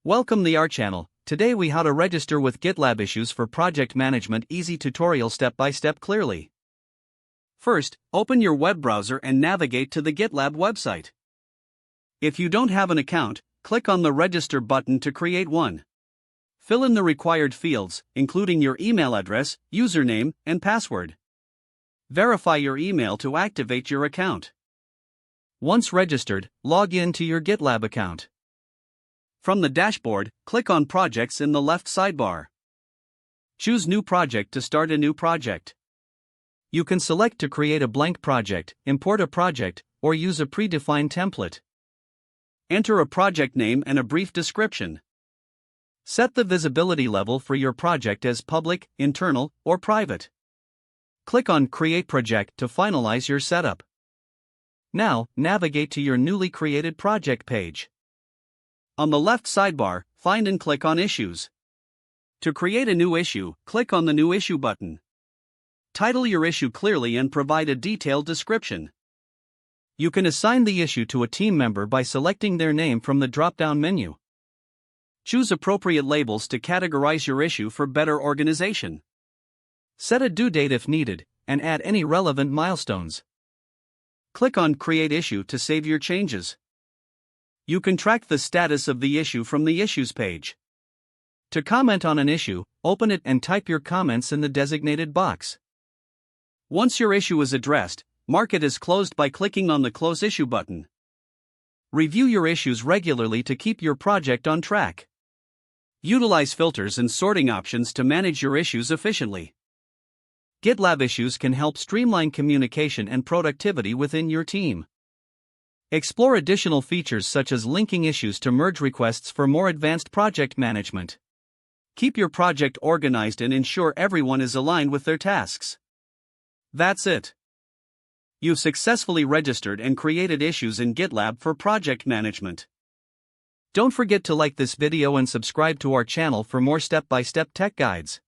Welcome to our channel. Today we how to register with GitLab Issues for project management. Easy tutorial step by step clearly. First, open your web browser and navigate to the GitLab website. If you don't have an account, click on the register button to create one. Fill in the required fields, including your email address, username, and password. Verify your email to activate your account. Once registered, log in to your GitLab account. From the dashboard, click on Projects in the left sidebar. Choose New Project to start a new project. You can select to create a blank project, import a project, or use a predefined template. Enter a project name and a brief description. Set the visibility level for your project as public, internal, or private. Click on Create Project to finalize your setup. Now, navigate to your newly created project page. On the left sidebar, find and click on Issues. To create a new issue, click on the New Issue button. Title your issue clearly and provide a detailed description. You can assign the issue to a team member by selecting their name from the drop-down menu. Choose appropriate labels to categorize your issue for better organization. Set a due date if needed, and add any relevant milestones. Click on Create Issue to save your changes. You can track the status of the issue from the Issues page. To comment on an issue, open it and type your comments in the designated box. Once your issue is addressed, mark it as closed by clicking on the Close Issue button. Review your issues regularly to keep your project on track. Utilize filters and sorting options to manage your issues efficiently. GitLab Issues can help streamline communication and productivity within your team. Explore additional features such as linking issues to merge requests for more advanced project management. Keep your project organized and ensure everyone is aligned with their tasks. That's it. You've successfully registered and created issues in GitLab for project management. Don't forget to like this video and subscribe to our channel for more step-by-step tech guides.